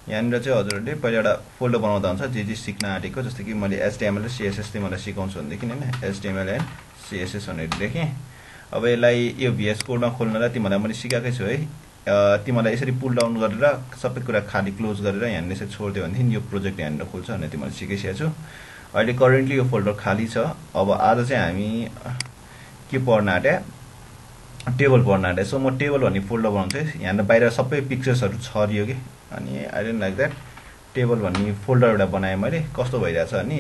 यहाँनिर चाहिँ हजुरहरूले पहिला एउटा फोल्डर बनाउँदा हुन्छ जे जे सिक्न आँटेको, जस्तै कि मैले HTML र CSS चाहिँ मलाई सिकाउँछु भनेदेखि होइन, HTML एन्ड CSS भनेर लेखेँ। अब यसलाई यो VS कोडमा खोल्नलाई तिमीलाई मैले सिकाएकै छु है। तिमीलाई यसरी पुल डाउन गरेर सबै कुरा खाली क्लोज गरेर यहाँनिर यसरी छोडिदियो भनेदेखि यो प्रोजेक्ट यहाँनिर खुल्छ भनेर तिमीलाई सिकाइसकेको छु। अहिले करेन्टली यो फोल्डर खाली छ। अब आज चाहिँ हामी के पढ्न आँट्या, टेबल पढ्न आँट्या। सो म टेबल भन्ने फोल्डर बनाउँछु है। यहाँनिर बाहिर सबै पिक्चर्सहरू छरियो कि, अनि I don't like that. Table भन्ने फोल्डर एउटा बनाएँ मैले। कस्तो भइरहेछ भने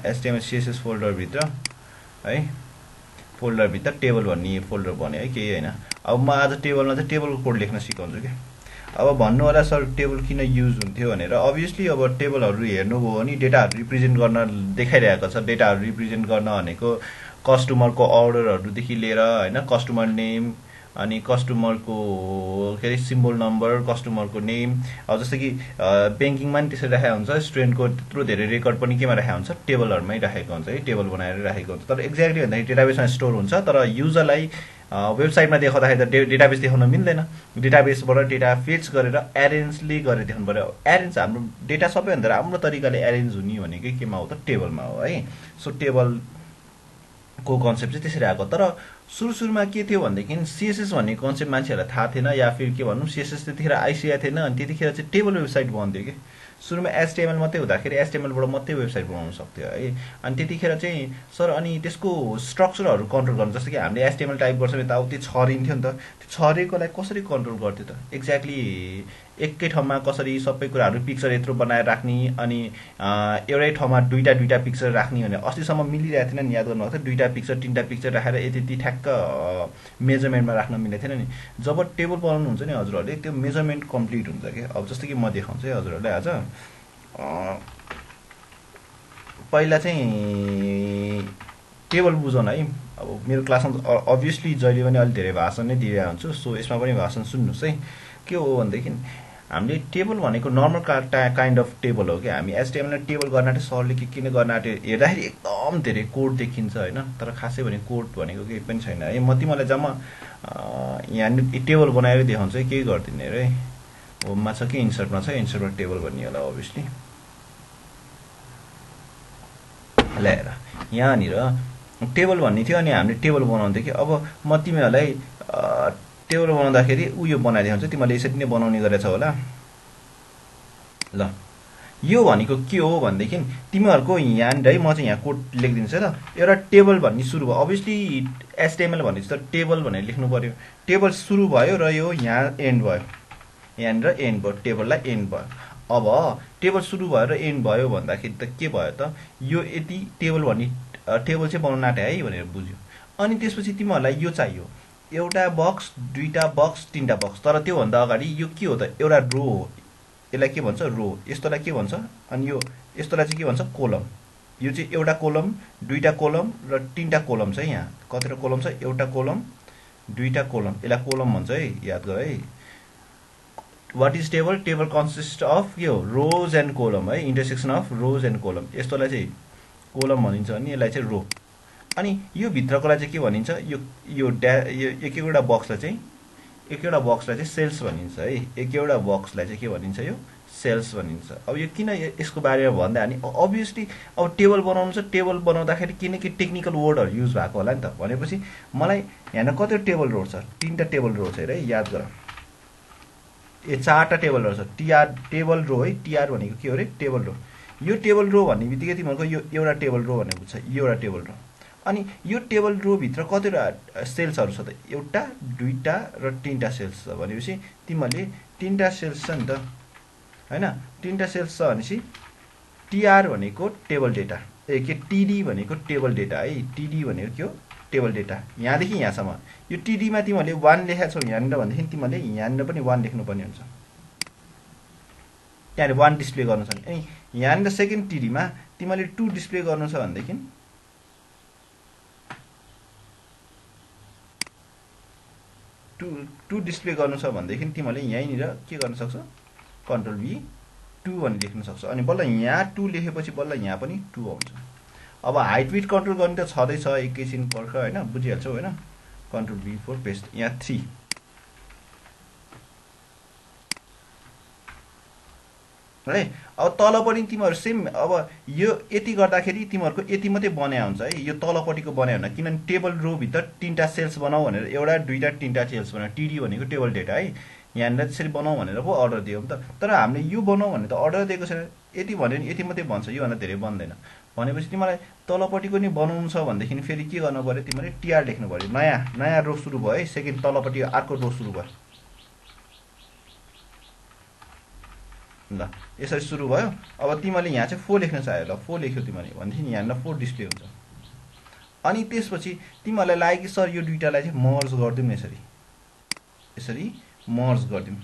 HTML CSS फोल्डरभित्र है, फोल्डरभित्र टेबल भन्ने फोल्डर बन्यो है, केही होइन। अब म आज टेबलमा चाहिँ टेबलको कोड लेख्न सिकाउँछु कि। अब भन्नु होला सर टेबल किन युज हुन्थ्यो भनेर। अभियसली अब टेबलहरू हेर्नुभयो भने डेटाहरू रिप्रेजेन्ट गर्न देखाइरहेको छ। डेटाहरू रिप्रेजेन्ट गर्न भनेको कस्टमरको अर्डरहरूदेखि लिएर होइन, कस्टमर नेम, अनि कस्टमरको के अरे सिम्बल नम्बर, कस्टमरको नेम। अब जस्तै कि ब्याङ्किङमा नि त्यसरी राखेको हुन्छ। स्टुडेन्टको त्यत्रो धेरै रेकर्ड पनि केमा राखेको हुन्छ, टेबलहरूमै राखेको हुन्छ है, टेबल बनाएर राखेको हुन्छ। तर एक्ज्याक्टली भन्दाखेरि डेटाबेसमा स्टोर हुन्छ, तर युजरलाई वेबसाइटमा देखाउँदाखेरि त डेटाबेस देखाउन मिल्दैन। डेटाबेसबाट डेटा फेच गरेर एरेन्जले गरेर देखाउनु पऱ्यो। एरेन्ज हाम्रो डेटा सबैभन्दा राम्रो तरिकाले एरेन्ज हुने भनेकै केमा हो त, टेबलमा हो है। सो टेबलको कन्सेप्ट चाहिँ त्यसरी आएको। तर सुरुमा के थियो भनेदेखि CSS भन्ने कन्सेप्ट मान्छेहरूलाई थाहा थिएन, या फिर के भनौँ CSS त्यतिखेर आइसकेको थिएन। अनि त्यतिखेर चाहिँ टेबल वेबसाइट बन्थ्यो कि। सुरुमा HTML मात्रै हुँदाखेरि HTMLबाट मात्रै वेबसाइट बनाउन सक्थ्यो है। अनि त्यतिखेर चाहिँ सर अनि त्यसको स्ट्रक्चरहरू कन्ट्रोल गर्नु, जस्तो कि हामीले HTML टाइप गर्छौँ यताउति छरिन्थ्यो नि त। त्यो छरेकोलाई कसरी कन्ट्रोल गर्थ्यो त, एक्ज्याक्टली एकै ठाउँमा कसरी सबै कुराहरू पिक्चर यत्रो बनाएर राख्ने, अनि एउटै ठाउँमा दुईटा पिक्चर राख्ने भने अस्तिसम्म मिलिरहेको थिएन नि, याद गर्नुभएको थियो। दुईटा पिक्चर तिनवटा पिक्चर राखेर यति ठ्याक्क मेजरमेन्टमा राख्न मिलेको थिएन नि। जब टेबल बनाउनुहुन्छ नि हजुरहरूले, त्यो मेजरमेन्ट कम्प्लिट हुन्छ क्या। अब जस्तो कि म देखाउँछु है हजुरहरूलाई आज। पहिला चाहिँ टेबल बुझौँ है। अब मेरो क्लासमा अभियसली जहिले पनि अलिक धेरै भाषण नै दिइरहेको हुन्छु, सो यसमा पनि भाषण सुन्नुहोस् है। के हो भनेदेखि हामीले टेबल भनेको नर्मल काइन्ड अफ टेबल हो क्या। हामी HTML टेबल गर्न आँट्यो, सरले के किन गर्न आँट्यो, हेर्दाखेरि एकदम धेरै कोड देखिन्छ होइन, तर खासै भने कोड भनेको केही पनि छैन है। म तिमीलाई जम्मा यहाँनिर टेबल बनाएर देखाउँछु है, केही गर्दिनँ है। होममा छ कि इन्सर्टमा छ, इन्सर्टमा टेबल भन्ने होला अभियसली। ल्याएर यहाँनिर टेबल भन्ने थियो, अनि हामीले टेबल बनाउँथ्यो कि। अब म तिमीहरूलाई टेबल बनाउँदाखेरि उयो बनाइदिन्छ, तिमीले यसरी नै बनाउने गरेछ होला। ल यो भनेको के हो भनेदेखि तिमीहरूको यहाँनिर है, म चाहिँ यहाँ कोड लेखिदिन्छु त। एउटा टेबल भन्ने सुरु भयो, अभियसली HTML भनेपछि त टेबल भनेर लेख्नु पर्यो। टेबल सुरु भयो र यो यहाँ एन्ड भयो, यहाँनिर एन्ड भयो, टेबललाई एन्ड भयो। अब टेबल सुरु भयो र एन्ड भयो भन्दाखेरि त के भयो त, यो यति टेबल भन्ने टेबल चाहिँ बनाउन आँट्यो है भनेर बुझ्यो। अनि त्यसपछि तिमीहरूलाई यो चाहियो, एउटा बक्स, दुईटा बक्स, तिनटा बक्स। तर त्योभन्दा अगाडि यो के हो त, एउटा रो हो। यसलाई के भन्छ, रो। यस्तोलाई के भन्छ, अनि यो यस्तोलाई चाहिँ के भन्छ, कोलम। यो चाहिँ एउटा कोलम, दुईटा कोलम र तिनटा कोलम छ। यहाँ कतिवटा कोलम छ, एउटा कोलम, दुईटा कोलम, यसलाई कोलम भन्छ है, याद गर है। What is table, table consist of के हो, रोज एन्ड कोलम है, intersection of rows and column. यस्तोलाई चाहिँ कोलम भनिन्छ, अनि यसलाई चाहिँ रो। अनि यो भित्रकोलाई चाहिँ के भनिन्छ, यो एक एउटा बक्सलाई चाहिँ सेल्स भनिन्छ है। एक एउटा बक्सलाई चाहिँ के भनिन्छ, यो सेल्स भनिन्छ। अब यो किन यसको बारेमा भन्दा अनि अभियसली अब टेबल बनाउनु छ, टेबल बनाउँदाखेरि किन कि टेक्निकल वर्डहरू युज भएको होला नि त। भनेपछि मलाई यहाँ कति टेबल रो छ, तिनवटा टेबल रो छ है, याद गर। ए चारवटा टेबल रो छ, टेबल रो है। TR भनेको के हो अरे, टेबल रो। यो टेबल रो भन्ने बित्तिकै तिमीहरूको यो एउटा टेबल रो भन्ने बुझ्छ, यो एउटा टेबल रो। अनि यो टेबल रो भित्र कतिवटा सेल्सहरू छ त, एउटा, दुईटा र तिनटा सेल्स छ। भनेपछि तिमीहरूले तिनटा सेल्स छ नि त होइन, तिनटा सेल्स छ भनेपछि TR भनेको टेबल डेटा, TD भनेको टेबल डेटा है। TD भनेको के हो, टेबल डेटा। यहाँदेखि यहाँसम्म यो TDमा तिमीहरूले 1 लेखेका छौ यहाँनिर भनेदेखि तिमीहरूले यहाँनिर पनि 1 लेख्नुपर्ने हुन्छ, त्यहाँनिर 1 डिस्प्ले गर्नु छ भने। अनि यहाँनिर सेकेन्ड TDमा तिमीहरूले 2 डिस्प्ले गर्नु छ भनेदेखि 2 डिस्प्ले गर्नु छ भनेदेखि तिमीहरूले यहीँनिर के गर्न सक्छौ, कन्ट्रोल V 2 भनेर लेख्न सक्छौ। अनि बल्ल यहाँ 2 लेखेपछि बल्ल यहाँ पनि 2 आउँछ। अब हाइट विड्थ कन्ट्रोल गर्ने त छँदैछ, एकैछिन पर्ख होइन, बुझिहाल्छौ होइन। कन्ट्रोल V4 पेस्ट, यहाँ 3 है। अब तलपट्टि तिमीहरू सेम अब यो यति गर्दाखेरि तिमीहरूको यति मात्रै बन्या हुन्छ है, यो तलपट्टिको बन्या हुन्न, किनभने टेबल रोभित्र 3टा सेल्स बनाऊ भनेर एउटा 2टा 3टा सेल्स बनाऊ, टिडी भनेको टेबल डेटा है, यहाँनिर त्यसरी बनाऊ भनेर पो अर्डर दियो नि त। तर हामीले यो बनाऊ भने त अर्डर दिएको छैन, यति भन्यो भने यति मात्रै बन्छ, योभन्दा धेरै बन्दैन। भनेपछि तिमीलाई तलपट्टिको नि बनाउनु छ भनेदेखि फेरि के गर्नु पऱ्यो, तिमीले टिआर लेख्नु पऱ्यो, नयाँ रो सुरु भयो है, सेकेन्ड तलपट्टि अर्को रो सुरु भयो। ल यसरी सुरु भयो। अब तिमीले यहाँ चाहिँ 4 लेख्न चाह्यो, ल 4 लेख्यो तिमीले भनेदेखि यहाँनिर 4 डिस्प्ले हुन्छ। अनि त्यसपछि तिमीहरूलाई लाग्यो कि सर यो दुईटालाई चाहिँ मर्ज गरिदिउँ, यसरी मर्ज गरिदिउँ,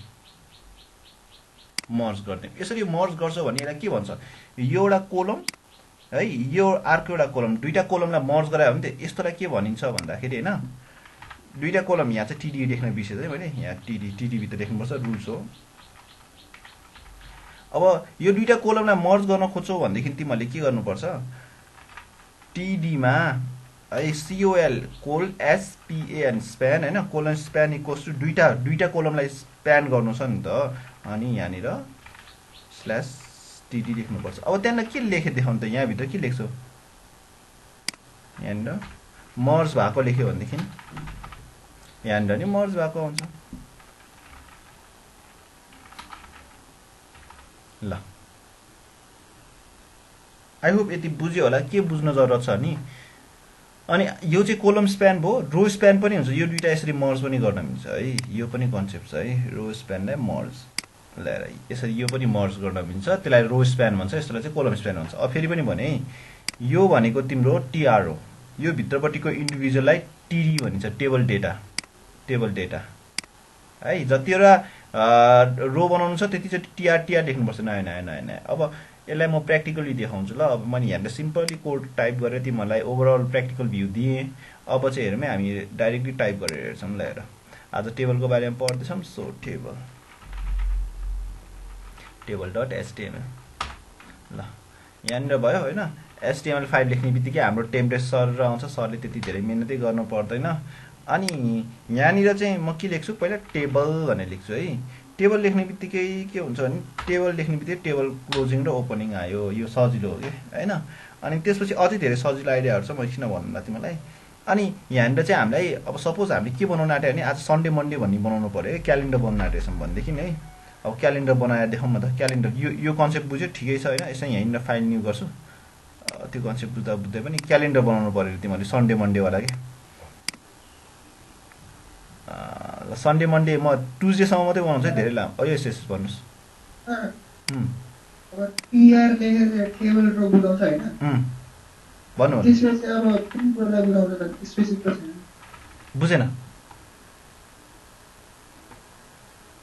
यसरी मर्ज गर्छौ भने यसलाई के भन्छ, यो एउटा कोलम है, यो अर्को एउटा कोलम, दुईटा कोलमलाई मर्ज गरायो भने यस्तोलाई के भनिन्छ भन्दाखेरि हैन, दुईटा कोलम यहाँ चाहिँ टिडी लेख्न बिर्सेँ है मैले, यहाँ टिडी भित्र लेख्नुपर्छ, रुल्स हो। अब यो दुईटा कोलमलाई मर्ज गर्न खोज्छौ भनेदेखि तिमीले के गर्नुपर्छ, टिडीमा है COL कोल SPAN स्प्यान हैन, कोलन स्प्यान इक्वल्स टु दुईटा कोलमलाई स्प्यान गर्नु छ नि त, अनि यहाँनिर स्ल्यास टिडी लेख्नुपर्छ। अब त्यहाँनिर के लेखे देखाउनु त, यहाँ भित्र के लेख्छौ, यहाँनिर मर्ज भएको लेख्यो भनेदेखि यहाँनिर नि मर्ज भएको हुन्छ। ल आई होप यति बुझ्यो होला, के बुझ्न जरुरत छ नि। अनि यो चाहिँ कोलम स्प्यान भयो, रो स्प्यान पनि हुन्छ, यो दुईटा यसरी मर्ज पनि गर्न मिल्छ है, यो पनि कन्सेप्ट छ है, रो स्प्यानलाई मर्ज ल्याएर यसरी यो पनि मर्ज गर्न मिल्छ, त्यसलाई रो स्प्यान भन्छ, यस्तोलाई चाहिँ कोलम स्प्यान भन्छ। अब फेरि पनि भने यो भनेको तिम्रो टिआर हो, यो भित्रपट्टिको इन्डिभिजुअललाई टिडी भनिन्छ, टेबल डेटा है। जतिवटा रो बनाउनु छ त्यति चाहिँ टिआर लेख्नुपर्छ, नयाँ। अब यसलाई म प्र्याक्टिकली देखाउँछु ल। अब मैले यहाँनिर सिम्पली कोड टाइप गरेर तिमीहरूलाई ओभरअल प्र्याक्टिकल भ्यू दिएँ। अब चाहिँ हेरौँ हामी डाइरेक्टली टाइप गरेर हेर्छौँ ल। हेर आज टेबलको बारेमा पढ्दैछौँ, सो टेबल डट एचटिएमएल ल यहाँनिर भयो होइन। एचटिएमएल फाइल लेख्ने बित्तिकै हाम्रो टेम्प्लेट सर आउँछ, सरले त्यति धेरै मिहिनेतै गर्नु पर्दैन। अनि यहाँनिर चाहिँ म के लेख्छु, पहिला टेबल भनेर लेख्छु है। टेबल लेख्ने बित्तिकै के हुन्छ भने टेबल लेख्ने बित्तिकै टेबल क्लोजिङ र ओपनिङ आयो, यो सजिलो हो कि होइन। अनि त्यसपछि अझै धेरै सजिलो आइडियाहरू छ, म किन भन्नु तिमीलाई। अनि यहाँनिर चाहिँ हामीलाई अब सपोज हामीले के बनाउन आँट्यो भने आज सन्डे मन्डे भन्ने बनाउनु पऱ्यो है, क्यालेन्डर बनाउन आँटेछौँ भनेदेखि है। अब क्यालेन्डर बनाएर देखाउँ न त, क्यालेन्डर यो कन्सेप्ट बुझ्यो ठिकै छ होइन। यसै यहीँनिर फाइल न्यू गर्छु, त्यो कन्सेप्ट बुझ्दै पनि क्यालेन्डर बनाउनु पऱ्यो तिमीहरूले सन्डे मन्डेवाला के। सन्डे मन्डे म ट्युजडेसम्म मात्रै बनाउँछु है, धेरै लामो। यस भन्नुहोस्। भन्नु बुझेन।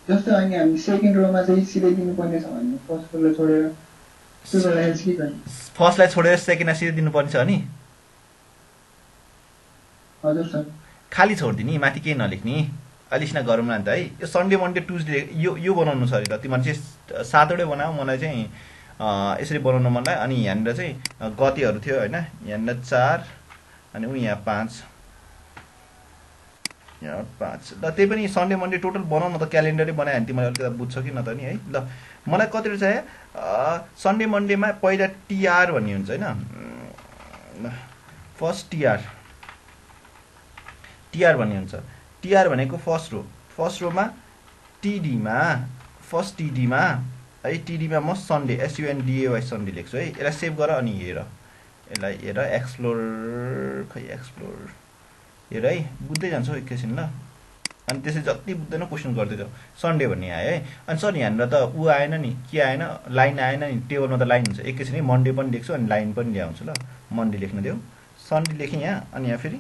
जस्तो अनि हामी सेकेन्ड रोमा चाहिँ सिधै दिनुपर्ने छ भने फर्स्ट रोलाई छोडेर फर्स्टलाई छोडेर सेकेन्डलाई सिधै दिनुपर्ने छ नि। हजुर सर, खाली छोडिदिने, माथि केही नलेख्ने। अलिसना गरौँ न त है। यो सन्डे मन्डे ट्युजडे यो बनाउनु छ अरे ल। तिमीहरू चाहिँ 7वटै बनाऊ, मलाई चाहिँ यसरी बनाउन मन लाग्यो। अनि यहाँनिर चाहिँ गतिहरू थियो होइन, यहाँनिर 4 अनि यहाँ 5 यहाँ 5 ल। त्यही पनि सन्डे मन्डे टोटल बनाउन त क्यालेन्डरै बनायो भने तिमीले अलिकति बुझ्छ कि न त नि है। ल मलाई कतिवटा चाहियो, सन्डे मन्डेमा पहिला टिआर भन्ने हुन्छ होइन। फर्स्ट टिआर भन्ने हुन्छ। टिआर भनेको फर्स्ट रोमा फर्स्ट टिडीमा है, टिडीमा म सन्डे SUNDAY सन्डे लेख्छु है। यसलाई सेभ गर अनि यसलाई हेर एक्सप्लोर हेर है, बुझ्दै जान्छौ एकैछिन ल। अनि त्यसै जति बुझ्दैन क्वेसन गर्दै जाऊ। सन्डे भन्ने आयो है। अनि सर यहाँनिर त ऊ आएन नि, के आएन, लाइन आएन नि। टेबलमा त लाइन हुन्छ। एकैछिन है, मन्डे पनि लेख्छु अनि लाइन पनि ल्याउँछु ल। मन्डे लेख्न देऊ, सन्डे लेखेँ यहाँ। अनि यहाँ फेरि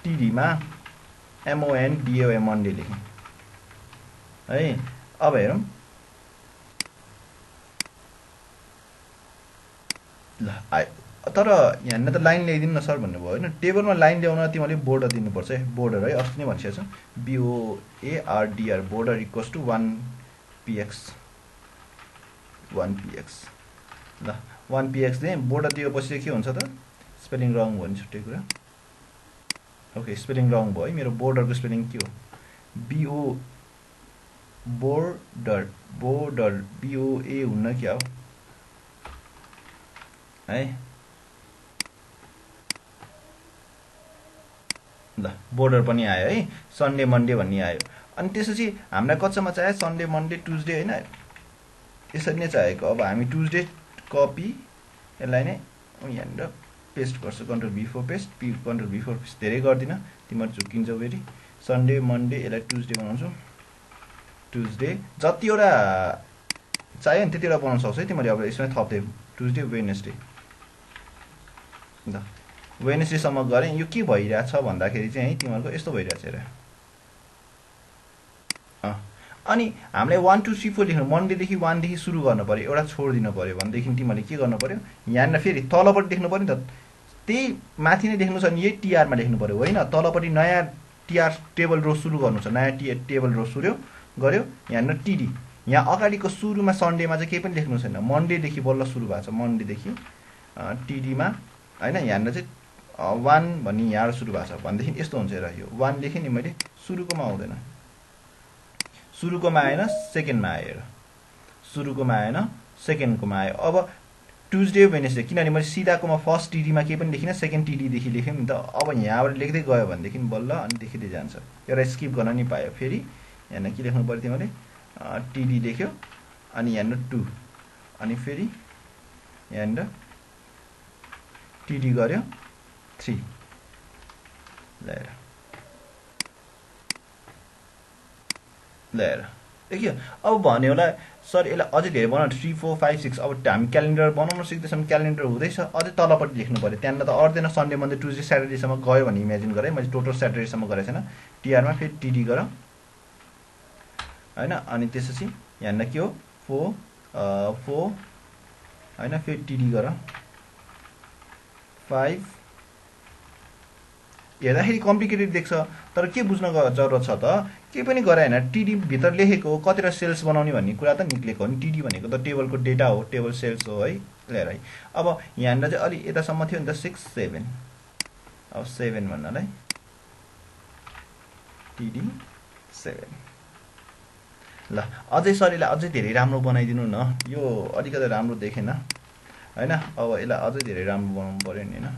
टिडीमा MONDAY मन्डे लेखेँ है। अब हेरौँ ल। तर यहाँनिर त लाइन ल्याइदिनु न सर भन्नुभयो होइन। टेबलमा लाइन ल्याउन तिमीले बोर्डर दिनुपर्छ है, बोर्डर है। अस्ति नै भनिसकेको छु, BOARDR border equals to 1px ल। 1px दिएँ, बोर्डर दिएपछि के हुन्छ त, स्पेलिङ रङ भयो नि छुट्टै कुरा। ओके स्पेलिङ रङ भयो है, मेरो बोर्डरको स्पेलिङ के हो, बोर्डर बोर्डर BOA हुन्न क्या हो है ल बोर्डर पनि आयो है सन्डे मन्डे भन्ने आयो अनि त्यसपछि हामीलाई कच्चामा चाहियो सन्डे मन्डे ट्युजडे हैन यसरी नै चाहिएको अब हामी ट्युजडे कपी यसलाई नै यहाँनिर पेस्ट गर्छु control V4 paste control V4 paste धेरै गर्दिन तिमीहरु झुकिन्छौ फेरि सन्डे मन्डे यसलाई ट्युजडे बनाउँछु ट्युजडे जतिवटा चाहियो नि त्यतिवटा बनाउन सक्छौ है तिमीले अब यसमा थप्दै ट्युजडे वेडनेसडे ल वेडनेसडे सम्म गरे यो के भइरहेछ भन्दाखेरि चाहिँ है तिमीहरुको यस्तो भइरहेछ हेर अनि हामीले 1 2 3 4 लेख्नु मन्डे देखि 1 देखि सुरु गर्न पर्यो एउटा छोड दिन पर्यो भनेदेखि तिमीले के गर्न पर्यो यहाँ फेरि तलपट्टि लेख्नु पर्यो नि त त्यही माथि नै लेख्नु छ नि यही टीआर मा लेख्नु पर्यो हैन तलपट्टि नयाँ टीआर टेबल रो सुरु गर्नु छ नयाँ टेबल रो सुरु गर्यो यहाँ टीडी यहाँ अगाडिको सुरुमा सन्डेमा चाहिँ केही पनि लेख्नु छैन मन्डे देखि बल्ल सुरु भएको छ मन्डे देखि टीडी मा हैन यहाँ चाहिँ 1 भन्ने यहाँ सुरु भएको छ भनेदेखि यस्तो हुन्छ हेर यो 1 लेखे नि मैले सुरुकोमा आउँदैन सुरुकोमा आएन सेकेन्डमा आयो हेर सुरुकोमा आएन सेकेन्डकोमा आयो अब ट्युजडे वेडनेसडे किनभने मैले सिधाकोमा फर्स्ट टीडीमा केही पनि लेखिन सेकेन्ड टीडी देखि लेखेँ नि त अब यहाँबाट लेख्दै गयो भनेदेखि बल्ल अनि देखिदै जान्छ एउटा स्किप गर्न नि पायो फेरि यहाँ के लेख्नु पर्यो तिमीले टीडी लेख्यो अनि यहाँ 2 अनि फेरि यहाँ टीडी गर्यो 3 ल देखियो अब भन्यो होला सर यसलाई अझै धेरै बनाउन 3 4 5 6 अब हामी क्यालेन्डर बनाउन सिक्दैछौँ क्यालेन्डर हुँदैछ अझै तलपट्टि लेख्नु पर्यो त्यहाँबाट त अर्दैन सन्डे मन्डे ट्युजडे स्याटरडे सम्म गयो भने इमेजिन गरे मैले टोटल स्याटरडे सम्म गरेको छैन टीआर मा फेरि टीडी गर हैन अनि त्यसपछि यहाँ के हो 4 हैन फेरि टीडी गर 5 हेर्दाखेरि कम्प्लिकेटेड देख्छ तर के बुझ्न जरुरत छ त के पनि गरे हैन टीडी भित्र लेखेको कतिवटा सेल्स बनाउने भन्ने कुरा त निक्लेको हो नि टीडी भनेको त टेबलको डेटा हो टेबल सेल्स हो है लिएर है अब यहाँ चाहिँ अलि यतासम्म थियो नि त 6 7 अब 7 भन्नलाई टीडी 7 ल अझै सरीलाई अझै धेरै राम्रो बनाइदिनु न यो अलिकति राम्रो देखेन हैन अब यसलाई अझै धेरै राम्रो बनाउनु पर्यो नि हैन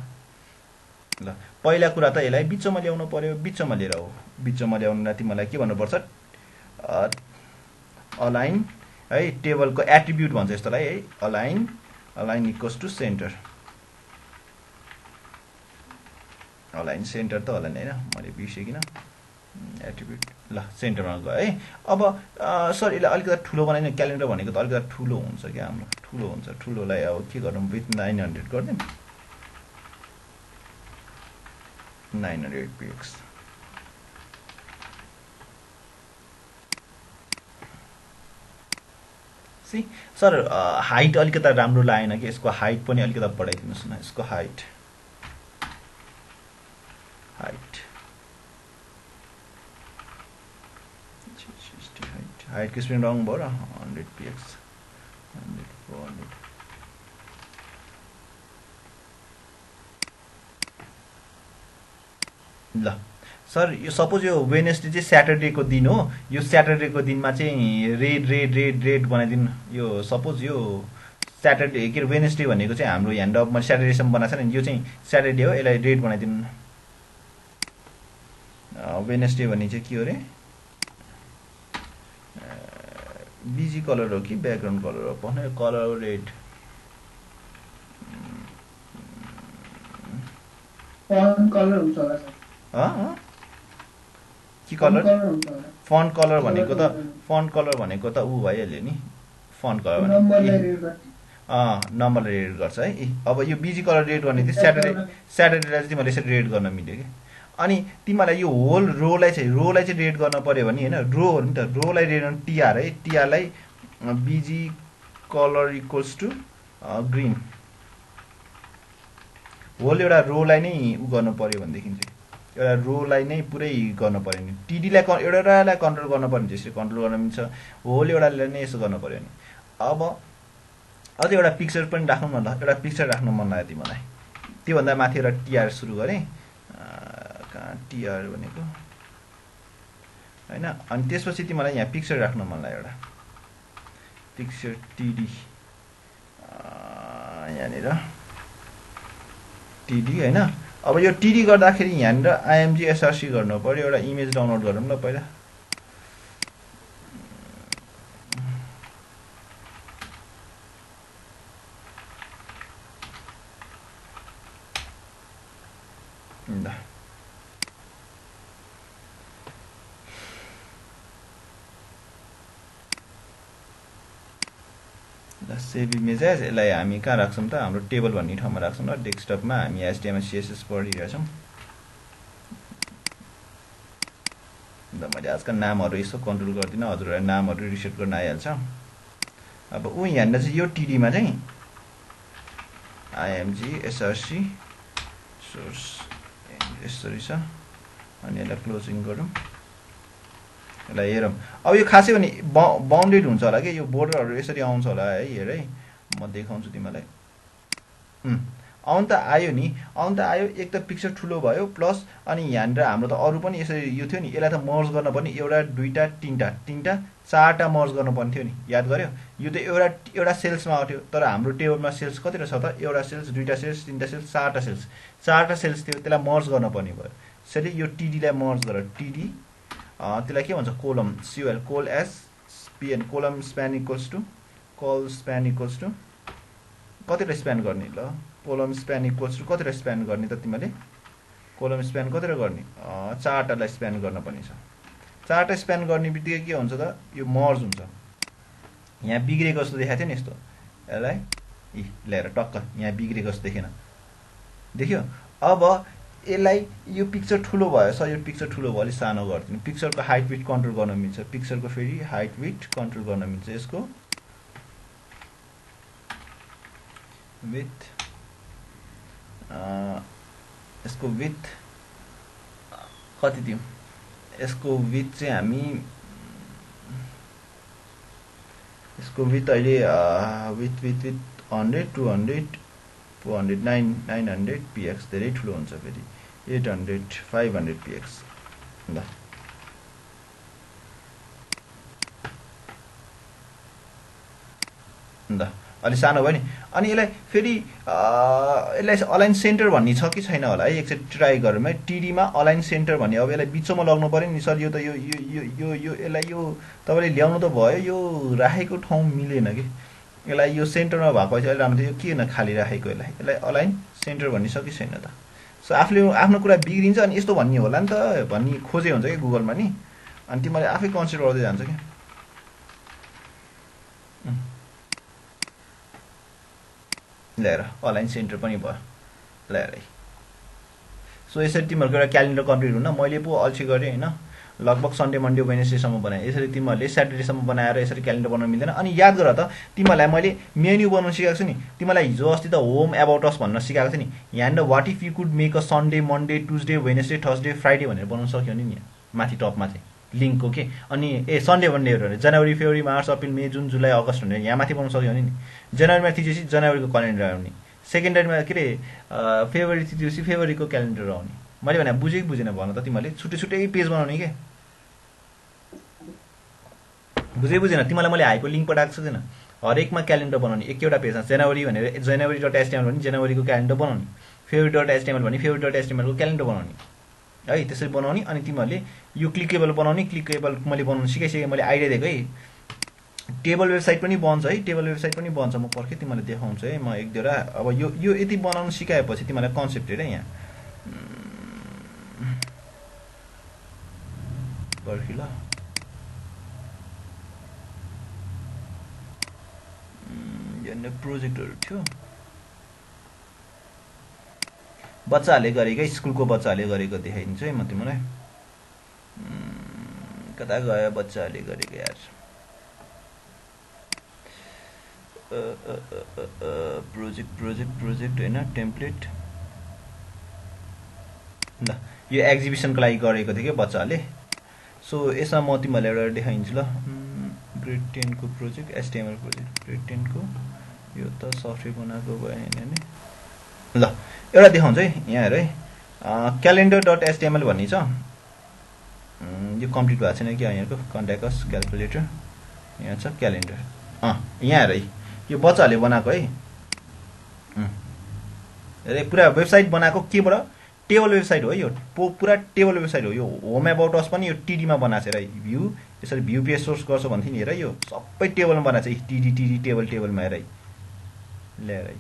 ल पहिला कुरा त यसलाई बिचमा ल्याउनु पर्यो बिचमा लिएर हो बिचमा ल्याउनलाई तिमीलाई के भन्नुपर्छ अलाइन है टेबलको एट्रिब्युट भन्छ यस्तोलाई है align equals to centre align centre त होला नि हैन मैले बिर्सेकिन एट्रिब्युट ल सेन्टरमा गयो है अब सर यसलाई अलिकति ठुलो बनाइदिनु क्यालेन्डर भनेको त अलिकति ठुलो हुन्छ क्या हाम्रो ठुलो हुन्छ ठुलोलाई अब के गरौँ विथ 900 गर्दिन 900 पिक्स सी सर हाइट अलिकति राम्रो लागेन कि यसको हाइट पनि अलिकति बढाइदिनुस् न यसको हाइट हाइट स्पेन रङ भयो र 100 पिक्स 100 400 ल सर यो सपोज यो वेडनेसडे चाहिँ स्याटरडेको दिन हो यो स्याटरडेको दिनमा चाहिँ रेड बनाइदिनु यो सपोज यो स्याटरडे के वेडनेसडे भनेको चाहिँ हाम्रो यहाँ अब मैले स्याटरडेसम्म बनाएको छ नि यो चाहिँ स्याटरडे हो यसलाई रेड बनाइदिनु वेडनेसडे भन्ने चाहिँ के हो रे बीजी कलर हो कि ब्याकग्राउन्ड कलर हो भन्ने कलर रेड फन्ट कलर हुन्छ होला सर के कलर फन्ट कलर भनेको त उ भइहाल्यो नि फन्ट कलर नम्बरले रेड गर्छ है अब यो बीजी कलर रेड गर्ने चाहिँ स्याटरडेलाई चाहिँ तिमीले यसरी रेड गर्न मिल्यो कि अनि तिमीलाई यो होल रोलाई चाहिँ रेड गर्न पर्यो भने हैन रो हो नि त रोलाई रेड गर्न टीआर है टीआरलाई BG colour equals to green whole एउटा रोलाई नै उ गर्न पर्यो भनेदेखि चाहिँ एउटा रोलाई नै पुरै गर्न पर्यो नि टीडीलाई एउटालाई कन्ट्रोल गर्न पर्यो त्यसरी कन्ट्रोल गर्न मिल्छ होल एउटालाई नै यसो गर्न पर्यो नि अब अझै एउटा पिक्चर पनि राख्नु न ल एउटा पिक्चर राख्नु मन लाग्यो तिमीलाई त्योभन्दा माथि एउटा टीआर सुरु गरे कहाँ टीआर भनेको हैन अनि त्यसपछि तिमीलाई यहाँ पिक्चर राख्न मनलाई एउटा पिक्चर टिडी यहाँनिर टिडी हैन अब यो टिडी गर्दाखेरि यहाँनिर आइएमजी एसआरसी गर्नु पर्यो एउटा इमेज डाउनलोड गरौँ ल पहिला सेभ इमेजेस यसलाई हामी कहाँ राख्छौं त हाम्रो टेबल भन्ने ठाउँमा राख्छौं ल डेस्कटपमा हामी एचटीएमएल सीएसएस पढिरहेछौं ल मैले आजकल नामहरु यसो कन्ट्रोल गर्दिन हजुरहरुलाई नामहरु रिसेट गर्न आइहाल्छ अब उ यहाँनिर चाहिँ यो टिडी मा चाहिँ आइएमजी एसआरसी सोर्स यसरी छ अनि यसलाई क्लोजिङ गरौँ यसलाई हेरौँ अब यो खासै भने बाउन्डेड हुन्छ होला के यो बोर्डरहरु यसरी आउँछ होला है हेर है म देखाउँछु तिमीलाई आउन त आयो नि आउन त आयो एक त पिक्चर ठुलो भयो प्लस अनि यहाँनिर हाम्रो त अरु पनि यसरी यो थियो नि यसलाई त मर्ज गर्न पर्ने एउटा दुईटा तीनटा चारटा मर्ज गर्न पर्ने थियो नि याद गर्यो यो त एउटा सेल्समा आउँथ्यो तर हाम्रो टेबलमा सेल्स कति रहेछ त एउटा सेल्स दुईटा सेल्स तीनटा सेल्स चारटा सेल्स थियो त्यसलाई मर्ज गर्न पर्ने भयो त्यसैले यो टीडी लाई मर्ज गर टीडी त्यसलाई के भन्छ column C L col S P N column span equals to col span equals to कतिले स्प्यान गर्ने ल कोलम स्प्यान इक्वल्स टु कतिले स्प्यान गर्ने त तिमीले कोलम स्प्यान कतिले गर्ने चारटालाई स्प्यान गर्न पर्ने छ चारटा स्प्यान गर्ने बित्तिकै के हुन्छ त यो मर्ज हुन्छ यहाँ बिग्रेको जस्तो देखाएको थियो नि यस्तो यसलाई ल्याएर टक्क यहाँ बिग्रेको जस्तो देखेन देख्यो अब यसलाई यो पिक्चर ठुलो भएछ यो पिक्चर ठुलो भयो अलि सानो गर्दिनु पिक्चरको हाइट विड्थ कन्ट्रोल गर्न मिल्छ पिक्चरको फेरि हाइट विड्थ कन्ट्रोल गर्न मिल्छ यसको विथ कति दिउँ यसको विथ चाहिँ हामी यसको विथ अहिले विथ 100 200 400 900 px धेरै ठुलो हुन्छ फेरि 800 500 px ल अलि सानो भयो नि अनि यसलाई फेरि यसलाई अलाइन सेन्टर भन्ने छ कि छैन होला है एकचोटि ट्राई गरौँ है टीडी मा अलाइन सेन्टर भन्ने अब यसलाई बिचमा लाग्नु पर्यो नि सर यो त यो यसलाई यो तपाईले ल्याउनु त भयो यो राखेको ठाउँ मिलेन के यसलाई यो सेन्टरमा भएको चाहिँ अलि राम्रो थियो किन खाली राखेको यसलाई अलाइन सेन्टर भन्ने छ कि छैन त सो आफूले आफ्नो कुरा बिग्रिन्छ अनि यस्तो भन्ने होला नि त भन्ने खोजे हुन्छ के गुगलमा नि अनि तिमीले आफै कन्सिडर गर्दै जान्छ के ल्याएर अलाइन सेन्टर पनि भयो ल्याएर सो यसरी तिमीहरुको एउटा क्यालेन्डर कम्प्लिट हुन मैले पो अल्छी गरे हैन लगभग सन्डे मन्डे वेडनेसडे सम्म बनाए यसरी तिमीहरुले स्याटरडे सम्म बनाएर यसरी क्यालेन्डर बनाउन मिल्दैन अनि याद गर त तिमीलाई मैले मेन्यु बनाउन सिकाएको छु नि तिमीलाई हिजो अस्ति त होम अबाउट अस भन्न सिकाएको छु नि यहाँ what if you could make a Sunday Monday Tuesday Wednesday Thursday Friday भनेर बनाउन सक्यो नि यहाँ माथि टपमा चाहिँ लिंकको के अनि सन्डे मन्डेहरु जनवरी फेब्रुअरी मार्च अप्रिल मे जुन जुलाई अगस्त भनेर यहाँ माथि बनाउन सक्यो नि जनवरीमा थिचेपछि जनवरीको क्यालेन्डर आउने सेकेन्डरीमा के रे फेब्रुअरी थिचेपछि फेब्रुअरीको क्यालेन्डर आउने मैले भने बुझे कि बुझेन भन त तिमीले छुट्टै छुट्टै पेज बनाउने के बुझेन तिमीलाई मैले हाइको लिंक पठाएको छु हैन हरेकमा क्यालेन्डर बनाउने एकैवटा पेजमा जनवरी भनेर जनवरी.html भने जनवरीको क्यालेन्डर बनाउने फेब्रुअरी.html भने फेब्रुअरी.html को क्यालेन्डर बनाउने है त्यसरी बनाउने अनि तिमीहरुले यो क्लिकेबल बनाउने क्लिकेबल मैले बनाउन सिकाइसके मैले आइडिया दिएको है टेबल वेबसाइट पनि बन्छ है टेबल वेबसाइट पनि बन्छ म पर्खे तिमीलाई देखाउँछु है म एक दुईवटा अब यो यति बनाउन सिकाएपछि तिमीलाई कन्सेप्ट हेर यहाँ पर्खि ल यहाँ प्रोजेक्टहरु थियो बच्चाहरुले गरेको स्कुलको बच्चाहरुले गरेको देखाइदिन्छु है म तिमीलाई कता गयो बच्चाहरुले गरेको यार प्रोजेक्ट हैन टेम्प्लेट ल यो एक्जिबिसनको लागि गरेको थियो के बच्चाहरुले सो यसमा म तिमीलाई एउटा देखाइदिन्छु ल ग्रेड 10 को प्रोजेक्ट एचटीएमएल प्रोजेक्ट ग्रेड 10 को यो त सफ्टवेयर बनाएको भयो नि ल एउटा देखाउँछु है यहाँ हेर है calendar.html भन्ने छ यो कम्प्लिट भएको छैन क्या यहाँको कन्ट्याक्ट अस क्याल्कुलेटर यहाँ छ क्यालेन्डर यहाँ हेर है यो बच्चाहरूले बनाएको है अरे पुरा वेबसाइट बनाएको केबाट टेबल वेबसाइट हो यो पुरा टेबल वेबसाइट हो यो होम एबाउट अस पनि यो टिडीमा बनाएको छ हेर भ्यू यसरी भ्यू पेज सोर्स गर्छ भन्थ्यो नि हेर यो सबै टेबलमा बनाएको छ टिडी टेबलमा हेर ल्याएर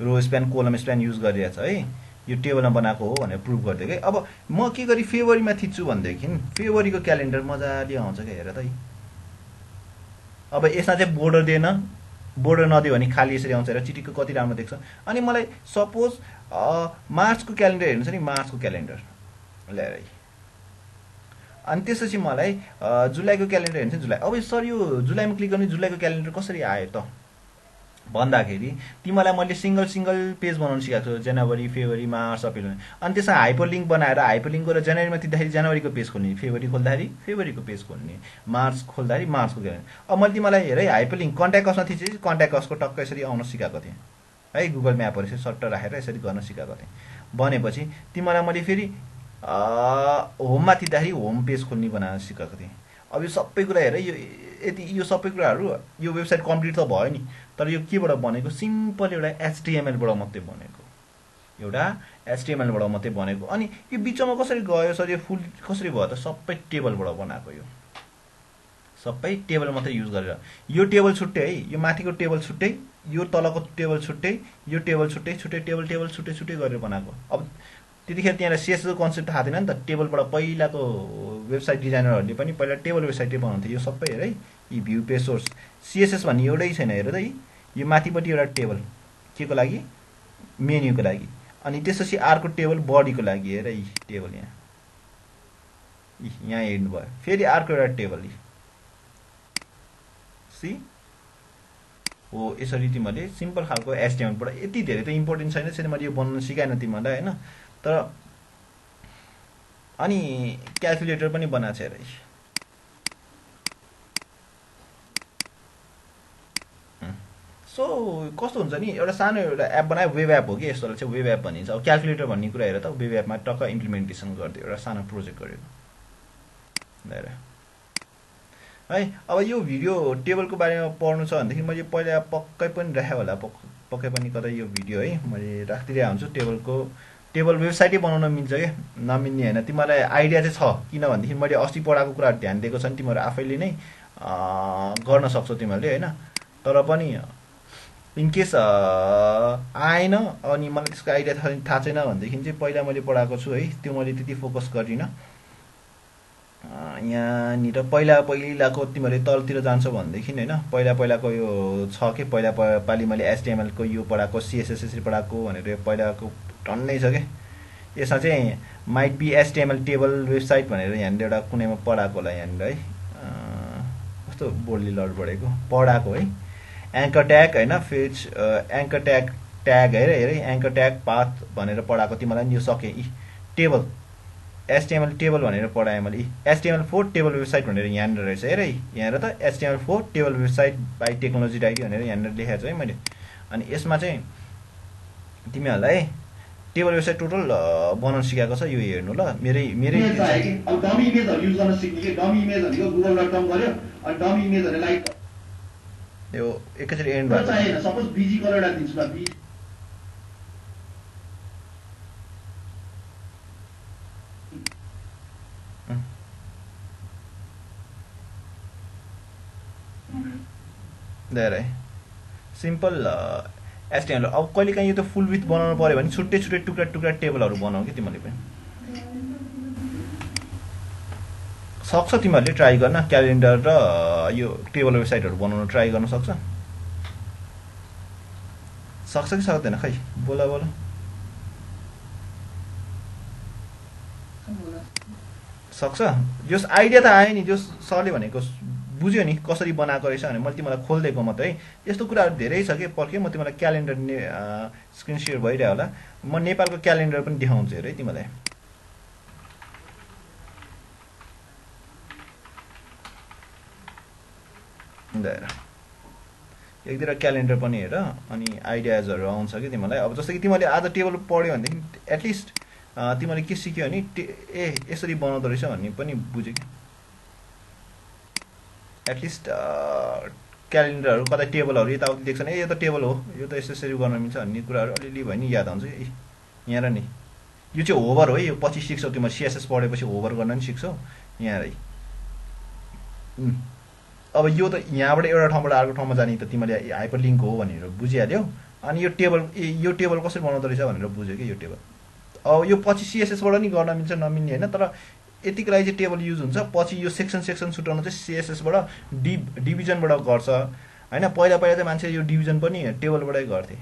रो स्प्यान कोलम स्प्यान युज गरिरहेछ है यो टेबलमा बनाएको हो भनेर प्रुभ गरिदिएको है अब म के गरी फेब्रुअरीमा थिच्छु भनेदेखि फेब्रुअरीको क्यालेन्डर मजाले आउँछ क्या हेर त अब यसमा चाहिँ बोर्डर दिएन बोर्डर नदियो भने खाली यसरी आउँछ हेर चिटिक्क कति राम्रो देख्छ अनि मलाई सपोज मार्चको क्यालेन्डर हेर्नु छ नि मार्चको क्यालेन्डर ल्याएर अनि त्यसपछि मलाई जुलाईको क्यालेन्डर हेर्नु छ जुलाई अब सर यो जुलाईमा क्लिक गर्ने जुलाईको क्यालेन्डर कसरी आयो त भन्दाखेरि तिमीलाई मैले सिंगल पेज बनाउन सिकाएको छु जनवरी फेब्रुअरी मार्च अप्रिल अनि त्यसमा हाइपरलिङ्क बनाएर हाइपरलिङ्क गरेर जनवरीमा तिर्दाखेरि जनवरीको पेज खोल्ने फेब्रुअरी खोल्दाखेरि फेब्रुअरीको पेज खोल्ने मार्च खोल्दाखेरि मार्चको क्यालेन्डर अब मैले तिमीलाई हेरै हाइपरलिङ्क कन्ट्याक्ट असमा थिएँ कन्ट्याक्ट असको टक्क यसरी आउन सिकाएको थिएँ है गुगल म्यापहरू यसरी सट्ट राखेर यसरी गर्न सिकाएको थिएँ बनेपछि तिमीलाई मैले फेरि होममा थिच्दाखेरि होम पेज खोल्ने बनाएर सिकाएको थिएँ अब यो सबै कुरा हेर यो सबै कुराहरू यो वेबसाइट कम्प्लिट त भयो नि तर यो केबाट बनेको सिम्पल एउटा एचटिएमएलबाट मात्रै बनेको एउटा एचटिएमएलबाट मात्रै बनेको अनि यो बिचमा कसरी गयो सर यो फुल कसरी भयो त सबै टेबलबाट बनाएको यो सबै टेबल मात्रै युज गरेर यो टेबल छुट्टै है यो माथिको टेबल छुट्टै यो तलको टेबल छुट्टै यो टेबल छुट्टै टेबल छुट्टै गरेर बनाएको अब त्यतिखेर त्यहाँ सिएसएसको कन्सेप्ट थाहा थिएन नि त टेबलबाट पहिलाको वेबसाइट डिजाइनरहरूले पनि पहिला टेबल वेबसाइटै बनाउँथ्यो यो सबै हेर है यी भ्यू पेज सोर्स सिएसएस भन्ने एउटै छैन हेर त यो माथिपट्टि एउटा टेबल के को लागि मेन्युको लागि अनि त्यसपछि अर्को टेबल बडीको लागि हेर यी टेबल यहाँ हेर्नु भयो फेरि अर्को एउटा टेबल सी हो यसरी तिमीहरूले सिम्पल खालको एचटिएमएलबाट यति धेरै त इम्पोर्टेन्ट छैन त्यसरी मैले यो बनाउन सिकाएन तिमीलाई हैन तर अनि क्याल्कुलेटर पनि बनाएको छ हेर सो कस्तो हुन्छ नि एउटा सानो एउटा एप बनायो वेब एप हो कि यस्तोलाई चाहिँ वेब एप भनिन्छ अब क्याल्कुलेटर भन्ने कुरा हेर त वेब एपमा टक्क इम्प्लिमेन्टेसन गरिदियो एउटा सानो प्रोजेक्ट गरेको हेर है अब यो भिडियो टेबलको बारेमा पढ्नु छ भनेदेखि मैले पहिला पक्कै पनि राखेँ होला पक्कै पनि कतै यो भिडियो है मैले राखिदिरहेको हुन्छु टेबल वेबसाइटै बनाउन मिल्छ क्या नमिल्ने होइन तिमीलाई आइडिया चाहिँ छ किनभनेदेखि मैले अस्ति पढाएको कुराहरू ध्यान दिएको छ नि तिमीहरू आफैले नै गर्न सक्छौ तिमीहरूले होइन तर पनि इनकेस आएन अनि मलाई त्यसको आइडिया थाहा छैन भनेदेखि चाहिँ पहिला मैले पढाएको छु है त्यो मैले त्यति फोकस गरिनँ यहाँनिर पहिलाको तिमीहरूले तलतिर जान्छौ भनेदेखि होइन पहिलाको यो छ कि पहिला पालि मैले एचटिएमएलको यो पढाएको सिएसएस यसरी पढाएको भनेर पहिलाको टन्नै छ क्या यसमा चाहिँ might be HTML table website भनेर यहाँनिर एउटा कुनैमा पढाएको होला यहाँनिर है कस्तो बोल्डली लड बढेको पढाएको है एङ्कर ट्याग होइन फेच एङ्कर ट्याग हेर एङ्कर ट्याग पाथ भनेर पढाएको तिमीलाई नि यो सकेँ टेबल एचटिएमएल टेबल भनेर पढाएँ मैले HTML4 टेबल वेबसाइट भनेर यहाँनिर रहेछ हेर यहाँनिर त HTML4 table website by technology diary भनेर यहाँनिर लेखेको छु है मैले अनि यसमा चाहिँ तिमीहरूलाई टेबल वेबसाइट टोटल बनाउन सिकाएको छ यो हेर्नु ल मेरै अब डमी इमेजहरु युज गर्न सिक्ने के डमी इमेज भनेको google.com गर्यो अनि डमी इमेजहरु लाइक यो एकैचोटि एन्ड भयो चाहिएन सपोज बीजी कलर राखिदिन्छु ल बीजी धेरै सिम्पल HTML अब कहिले काहीँ यो त फुल विथ बनाउनु पर्यो भने छुट्टै टुक्रा टेबलहरू बनाऊ कि तिमीले पनि सक्छ तिमीहरूले ट्राई गर्न क्यालेन्डर र यो टेबल वेबसाइटहरू बनाउन ट्राई गर्न सक्छ कि सक्दैन खै बोला सक्छ जस आइडिया त आयो नि जस सरले भनेको बुझ्यो नि कसरी बनाएको रहेछ भने मैले तिमीलाई खोलिदिएको मात्रै यस्तो कुराहरू धेरै छ कि पर्खे म तिमीलाई क्यालेन्डर स्क्रिन सेयर भइरह्यो होला म नेपालको क्यालेन्डर पनि देखाउँछु हेर है तिमीलाई एकतिर क्यालेन्डर पनि हेर अनि आइडियाजहरू आउँछ कि तिमीलाई अब जस्तै कि तिमीले आज टेबल पढ्यो भनेदेखि एटलिस्ट तिमीले के सिक्यो भने यसरी बनाउँदो रहेछ भन्ने पनि बुझ्यो कि एटलिस्ट क्यालेन्डरहरू कतै टेबलहरू यताउति देख्छ भने यो त टेबल हो यो त यसरी गर्न मिल्छ भन्ने कुराहरू अलिअलि भए नि याद आउँछ कि यहाँ र नि यो चाहिँ होभर हो है यो पछि सिक्छौ तिम्रो सिएसएस पढेपछि होभर गर्न नि सिक्छौ यहाँ है अब यो त यहाँबाट एउटा ठाउँबाट अर्को ठाउँमा जाने त तिमीले हाइपरलिङ्क हो भनेर बुझिहाल्यौ अनि यो टेबल कसरी बनाउँदो रहेछ भनेर बुझ्यो कि यो टेबल अब यो पछि सिएसएसबाट नि गर्न मिल्छ नमिल्ने होइन तर यतिको लागि चाहिँ टेबल युज हुन्छ पछि यो सेक्सन छुटाउन चाहिँ सिएसएसबाट डिभिजनबाट गर्छ होइन पहिला चाहिँ मान्छे यो डिभिजन पनि टेबलबाटै गर्थे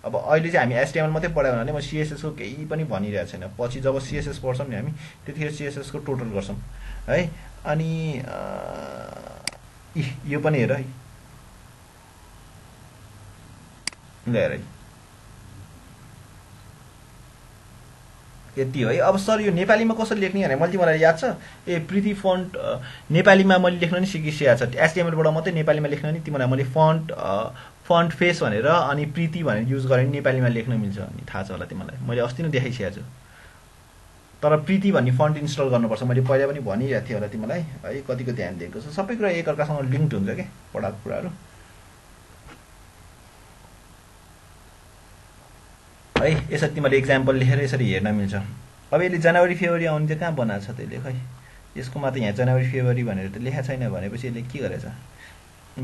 अब अहिले चाहिँ हामी एचटिएमएल मात्रै पढायो भने म सिएसएसको केही पनि भनिरहेको छैन पछि जब सिएसएस पढ्छौँ नि हामी त्यतिखेर सिएसएसको टोटल गर्छौँ है अनि यो पनि हेर है ल्याएर है यति हो है अब सर यो नेपालीमा कसरी लेख्ने भने मैले तिमीलाई याद छ प्रिति फन्ट नेपालीमा मैले लेख्न नि सिकिसकेको छ एचटिएमएलबाट मात्रै नेपालीमा लेख्न नि तिमीलाई मैले फन्ट फेस भनेर अनि प्रिति भनेर युज गरेँ नेपालीमा लेख्न मिल्छ अनि थाहा छ होला तिमीलाई मैले अस्ति नै देखाइसकेको छु तर प्रिति भन्ने फन्ट इन्स्टल गर्नुपर्छ मैले पहिला पनि भनिरहेको थिएँ होला तिमीलाई है कतिको ध्यान दिएको छ सबै कुरा एकअर्कासँग लिङ्क्ड हुन्छ क्या पढाएको कुराहरू है यसरी तिमीले इक्जाम्पल लेखेर यसरी हेर्न मिल्छ अब यसले जनवरी फेब्रुअरी आउने चाहिँ कहाँ बनाएको छ त्यसले खै यसकोमा त यहाँ जनवरी फेब्रुअरी भनेर त लेखा छैन भनेपछि यसले के गरेछ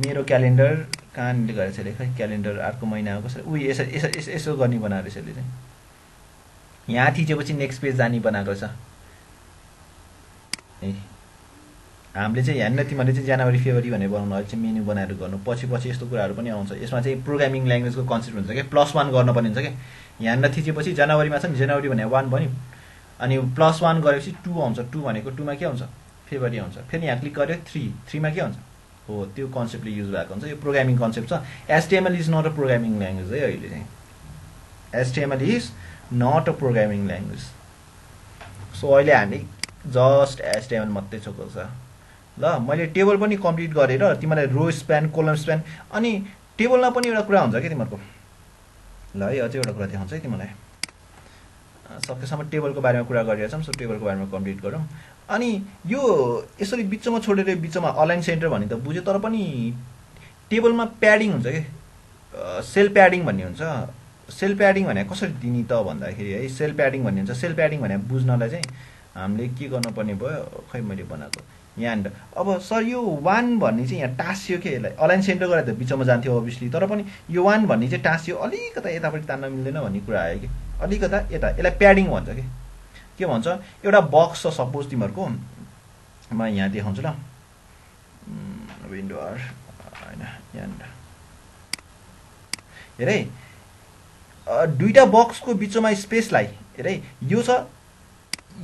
मेरो क्यालेन्डर कहाँनिर गरेछ यसले खै क्यालेन्डर अर्को महिनामा कसरी यसो गर्ने बनाएको रहेछ यसले चाहिँ यहाँ थिचेपछि नेक्स्ट पेज जाने बनाएको छ है हामीले चाहिँ यहाँ तिमीले चाहिँ जनवरी फेब्रुअरी भनेर बनाउनु अहिले चाहिँ मेन्यु बनाएर गर्नु पछि यस्तो कुराहरू पनि आउँछ यसमा चाहिँ प्रोग्रामिङ ल्याङ्ग्वेजको कन्सेप्ट हुन्छ क्या +1 गर्नुपर्ने हुन्छ क्या यहाँ थिचेपछि जनवरीमा छ नि जनवरी भनेर 1 भन्यो अनि +1 गरेपछि 2 आउँछ 2 भनेको 2 मा के आउँछ फेब्रुअरी आउँछ फेरि यहाँ क्लिक गर्यो 3 मा के आउँछ हो त्यो कन्सेप्टले युज भएको हुन्छ यो प्रोग्रामिङ कन्सेप्ट छ HTML is not a programming language है अहिले चाहिँ HTML is not a programming language so अहिले हामी जस्ट एचटिएमएल मात्रै छोएको छ ल मैले टेबल पनि कम्प्लिट गरेर तिमीलाई रो स्प्यान कोलम स्प्यान अनि टेबलमा पनि एउटा कुरा हुन्छ कि तिमीहरूको ल है अझै एउटा कुरा देखाउँछ है तिमीलाई सकेसम्म टेबलको बारेमा कुरा गरिरहेछौँ सो टेबलको बारेमा कम्प्लिट गरौँ अनि यो यसरी बिचमा छोडेर बिचमा अलाइन सेन्टर भन्ने त बुझ्यो तर पनि टेबलमा प्याडिङ हुन्छ कि सेल प्याडिङ भन्ने हुन्छ सेल प्याडिङ भने कसरी दिने त भन्दाखेरि है सेल प्याडिङ भन्ने हुन्छ सेल प्याडिङ भने बुझ्नलाई चाहिँ हामीले के गर्नुपर्ने भयो खै मैले बनाएको यहाँ अब सर यो 1 भन्ने चाहिँ यहाँ टाँसियो के यसलाई अलाइन सेन्टर गरेर त बिचमा जान्थ्यो अभियसली तर पनि यो 1 भन्ने चाहिँ टाँसियो अलिकता यतापट्टि तान्न मिल्दैन भन्ने कुरा आयो कि अलिकता यता यसलाई प्याडिङ भन्छ कि के भन्छ एउटा बक्स छ सपोज तिमीहरूको म यहाँ देखाउँछु ल विन्डो आर होइन यहाँ हेर है दुईटा बक्सको बिचमा स्पेसलाई हेर है यो छ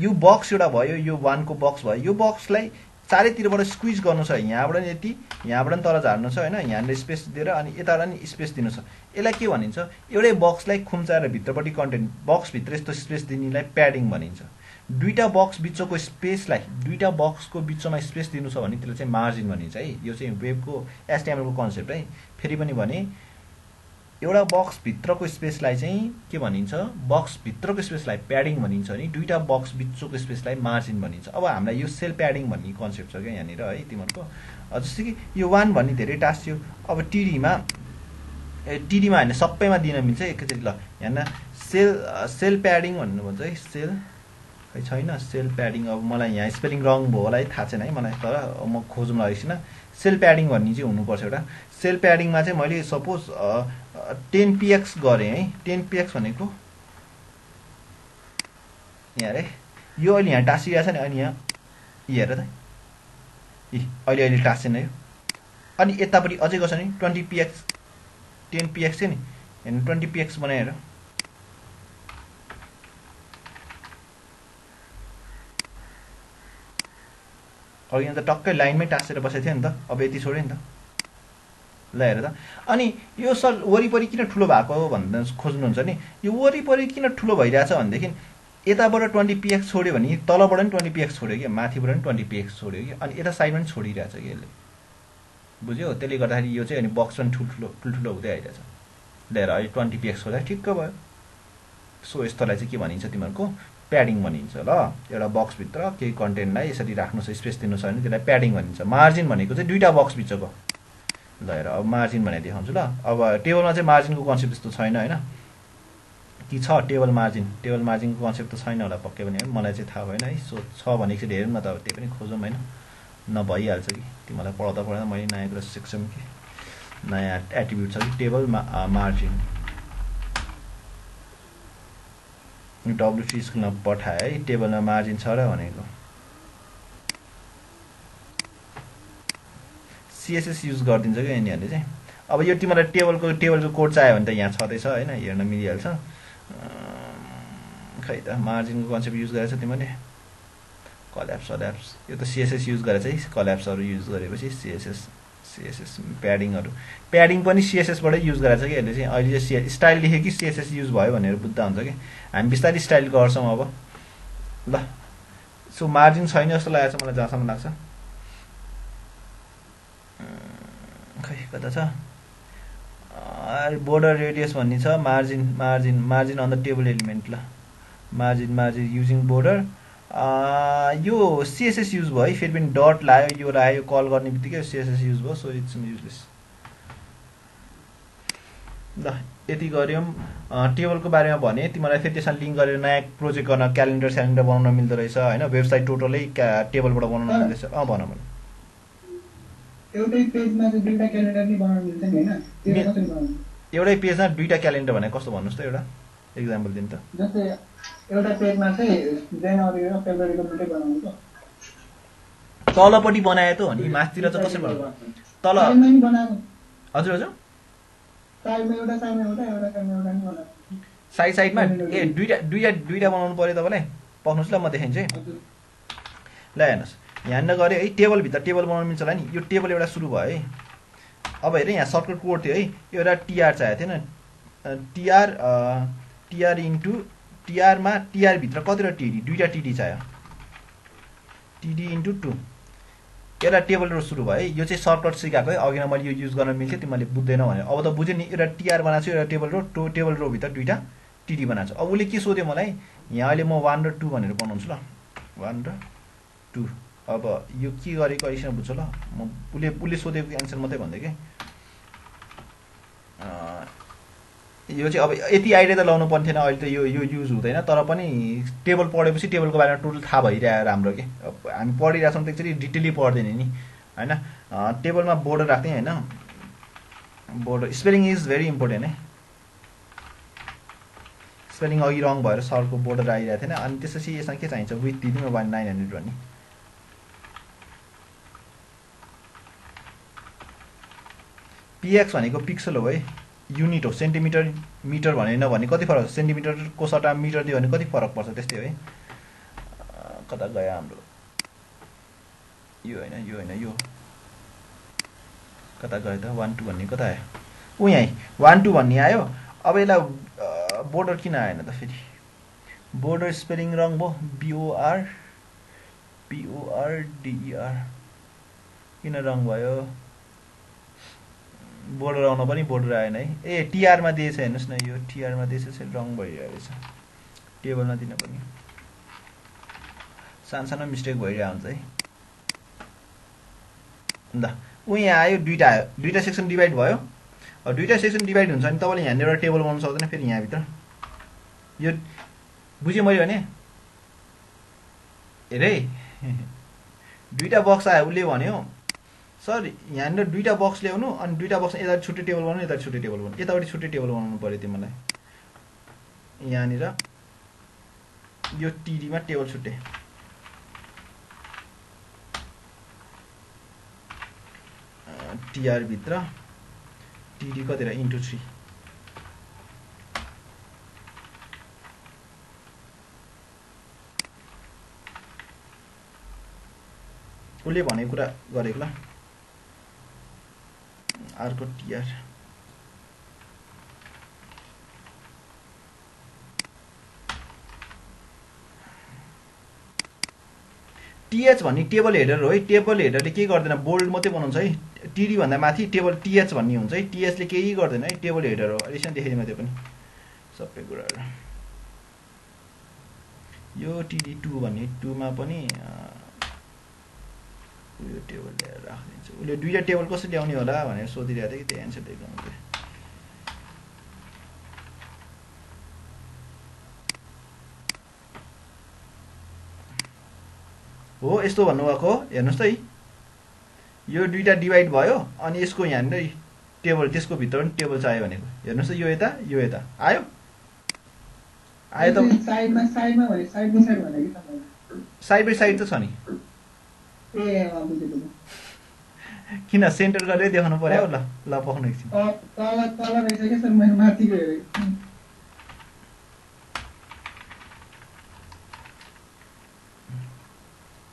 यो बक्स एउटा भयो यो 1 को बक्स भयो यो बक्सलाई चारैतिरबाट स्क्विज गर्नु छ यहाँबाट नि यति यहाँबाट नि तल झार्नु छ होइन यहाँनिर स्पेस दिएर अनि यताबाट नि स्पेस दिनु छ यसलाई के भनिन्छ एउटै बक्सलाई खुम्चाएर भित्रपट्टि कन्टेन्ट बक्सभित्र यस्तो स्पेस दिनेलाई प्याडिङ भनिन्छ दुईटा बक्स बिचको स्पेसलाई दुईटा बक्सको बिचमा स्पेस दिनु छ भने त्यसलाई चाहिँ मार्जिन भनिन्छ है यो चाहिँ वेबको एचटिएमएलको कन्सेप्ट है फेरि पनि भने एउटा बक्सभित्रको स्पेसलाई चाहिँ के भनिन्छ बक्सभित्रको स्पेसलाई प्याडिङ भनिन्छ नि दुईटा बक्स बिचको स्पेसलाई मार्जिन भनिन्छ अब हामीलाई यो सेल प्याडिङ भन्ने कन्सेप्ट छ क्या यहाँनिर है तिमीहरूको जस्तै कि यो 1 भन्ने धेरै टाँसियो अब टिडीमा होइन सबैमा दिन मिल्छ एकैचोटि ल यहाँ सेल प्याडिङ भन्नु भन्छ है सेल खै छैन सेल प्याडिङ अब मलाई यहाँ स्पेलिङ रङ भयो होला है थाहा छैन है मलाई तर म खोजौँ एकछिन सेल प्याडिङ भन्ने चाहिँ हुनुपर्छ एउटा सेल प्याडिङमा चाहिँ मैले सपोज 10px गरेँ है 10px भनेको यहाँ रे यो अहिले यहाँ टाँसिरहेको छ नि अनि यहाँ हेर त अहिले टाँसेन यो अनि यतापट्टि अझै गर्छ नि 20px 10px थियो नि हेर्नु 20px बनाएर अब यहाँ त टक्कै लाइनमै टाँसेर बसेको थियो नि त अब यति छोड्यो नि त ल हेर त अनि यो सर वरिपरि किन ठुलो भएको भन्दा खोज्नुहुन्छ नि यो वरिपरि किन ठुलो भइरहेछ भनेदेखि यताबाट 20px छोड्यो भने तलबाट पनि 20px छोड्यो कि माथिबाट पनि 20px छोड्यो कि अनि यता साइडमा पनि छोडिरहेछ कि यसले बुझ्यो त्यसले गर्दाखेरि यो चाहिँ अनि बक्स पनि ठुल्ठुलो हुँदै आइरहेछ लिएर अहिले 20px छोड्दा ठिक्क भयो सो यस्तोलाई चाहिँ के भनिन्छ तिमीहरूको प्याडिङ भनिन्छ ल। एउटा बक्सभित्र केही कन्टेन्टलाई यसरी राख्नु छ, स्पेस दिनु छ भने त्यसलाई प्याडिङ भनिन्छ। मार्जिन भनेको चाहिँ दुईवटा बक्सभित्रको। ल हेर अब मार्जिन भनेर देखाउँछु ल। अब टेबलमा चाहिँ मार्जिनको कन्सेप्ट त्यस्तो छैन होइन, कि छ टेबल मार्जिनको कन्सेप्ट त छैन होला पक्कै पनि, मलाई चाहिँ थाहा भएन है। सो छ भनेको चाहिँ हेरौँ न त, अब त्यही पनि खोजौँ होइन, नभइहाल्छ कि तिमीलाई पढाउँदा मैले नयाँ कुरा सिक्छौँ कि नयाँ एट्रिब्युट छ कि टेबल मार्जिन। W3 स्कुलमा पठाए है, टेबलमा मार्जिन छ र भनेको। CSS युज गरिदिन्छ क्या यिनीहरूले चाहिँ। अब यो तिमीलाई टेबलको कोड चाहियो भने त यहाँ छँदैछ होइन, हेर्न मिलिहाल्छ। खै त मार्जिनको कन्सेप्ट युज गरेछ तिमीले, कल्याप्स यो त CSS युज गरेर चाहिँ कल्याप्सहरू युज गरेपछि CSS प्याडिङ पनि CSS बाटै युज गरेछ कि यसले चाहिँ। अहिले चाहिँ स्टाइल लेख्यो कि CSS युज भयो भनेर बुझ्दा हुन्छ कि, हामी बिस्तारै स्टाइल गर्छौँ अब ल। सो मार्जिन छैन जस्तो लागेको छ मलाई जहाँसम्म लाग्छ। खै कता छ, बोर्डर रेडियस भन्ने छ, margin on the table element ल। मार्जिन युजिङ बोर्डर, यो CSS युज भयो है, फेरि पनि डट लायो यो रायो, कल गर्ने बित्तिकै CSS युज भयो। सो इट्स युजलेस ल। यति गऱ्यौँ टेबलको बारेमा भने। तिमीलाई फेरि त्यसमा लिङ्क गरेर नयाँ प्रोजेक्ट गर्न क्यालेन्डर बनाउन मिल्दो रहेछ होइन, वेबसाइट टोटलै टेबलबाट बनाउन मिल्दो रहेछ। भन एउटै पेजमा चाहिँ दुईटा क्यालेन्डर नि बनाउन मिल्छ नि हैन, त्यो कसरी बनाउनु? एउटै पेजमा दुईटा क्यालेन्डर भने कस्तो भन्नुस् त, एउटा एक्जाम्पल दिनु त। जस्तै एउटा पेजमा चाहिँ जनवरी र फेब्रुअरीको दुईटै बनाउनु त, तलपट्टि बनाए त हो नि, माथितिर चाहिँ कसरी बनाउनु? तल साइडमा नि बनाएको। हजुर साइडमा एउटा नि बनाएको। साइडमा ए दुईटा बनाउनु पर्यो तपाईँलाई। पक्नुहोस् ल म देखाइन्छु है। ल हेर्नुहोस् यहाँ गऱ्यो है, टेबलभित्र टेबल बनाउनु मिल्छ होला नि। यो टेबल एउटा सुरु भयो है। अब हेर यहाँ सर्टकट कोड थियो है, एउटा TR चाहिएको थिएन, TR इन्टु TRमा TRभित्र कतिवटा TD, दुईवटा TD चाहियो, TD इन्टु 2। एउटा टेबल रो सुरु भयो है। यो चाहिँ सर्टकट सिकाएको है, अघि मैले यो युज गर्न मिल्थ्यो तिमीले बुझ्दैनौ भने। अब त बुझ्यो नि, एउटा TR बनाएको छु, एउटा टेबल रो भित्र दुईवटा TD बनाएको छु। अब उसले के सोध्यो मलाई, यहाँ अहिले म 1 र 2 भनेर बनाउँछु ल, 1 र 2। अब यो के गरेको अहिलेसम्म बुझ्छ ल, म उसले सोधेको एन्सर मात्रै भन्दै कि यो चाहिँ अब यति आइडिया त लाउनु पर्ने थिएन। अहिले त यो युज हुँदैन, तर पनि टेबल पढेपछि टेबलको बारेमा टोटल थाहा भइरहेको राम्रो कि। हामी पढिरहेको छौँ त एकचोटि डिटेली पढ्दैन नि होइन। टेबलमा बोर्डर राख्ने होइन, border spelling is very important है। स्पेलिङ अघि रङ भएर सरको बोर्डर आइरहेको थिएन। अनि त्यसपछि यसमा के चाहिन्छ, विथ दिनु 900 भन्ने। PX भनेको पिक्सल हो है, युनिट हो, सेन्टिमिटर मिटर भने नभने कति फरक छ, सेन्टिमिटरको सट्टा मिटर दियो भने कति फरक पर्छ, त्यस्तै है। कता गयो हाम्रो यो होइन यो कता गयो त, 1 2 भन्ने कता आयो, यहीँ 1 2 भन्ने आयो। अब यसलाई बोर्डर किन आएन त फेरि, बोर्डर स्पेलिङ रङ भयो, BORDER किन रङ भयो, बोर्डर आउन पनि बोर्डर आएन है। ए TRमा दिएछ हेर्नुहोस् न, यो TRमा दिएछ चाहिँ रङ भइरहेको रहेछ, टेबलमा दिन पनि सानो मिस्टेक भइरहेको हुन्छ है। ल यहाँ आयो, दुईटा सेक्सन डिभाइड भयो। अब दुईटा सेक्सन डिभाइड हुन्छ भने तपाईँले यहाँनिर एउटा टेबल बनाउन सक्दैन फेरि यहाँभित्र। यो बुझ्यो मैले भने, हेर है दुईटा बक्स आयो, उसले भन्यो सर यहाँनिर दुईटा बक्स ल्याउनु, अनि दुईटा बक्स यता छुट्टै टेबल बनाउनु, यता छुट्टै टेबल बनाउनु, यतापट्टि छुट्टै टेबल बनाउनु पर्यो तिमीलाई। यहाँनिर यो TDमा टेबल छुट्टै, TR भित्र TD कति र इन्टु 3। उसले भनेको कुरा गरेको ल, अर्को TR TH भन्ने टेबल हेडर हो है। टेबल हेडरले के गर्दैन, बोल्ड मात्रै बनाउँछ है। TD भन्दा माथि टेबल TH भन्ने हुन्छ है, TH ले केही गर्दैन है, टेबल हेडर हो। यसमा देखाइदिनु त्यो पनि सबै कुराहरू। यो TD2 भन्ने 2 मा पनि यो टेबल ल्याएर राखिदिन्छु। उसले दुईटा टेबल कसरी ल्याउने होला भनेर सोधिरहेको थियो कि त्यही एन्सर देखाउनु थियो। हो यस्तो भन्नुभएको हेर्नुहोस् त है, यो दुईटा डिभाइड भयो अनि यसको यहाँनिर टेबल त्यसको भित्र पनि टेबल चाहियो भनेको हेर्नुहोस् त, यो यता आयो आयो त साइडमा भने साइड बाइ साइड भने कि तपाईले साइड बाइ साइड त छ नि। ए बुझेको किन सेन्टर गरेर देखाउनु पर्यो ल ल पक्नु एकछिन। तल रहेछ के सर, मैले माथि गएँ।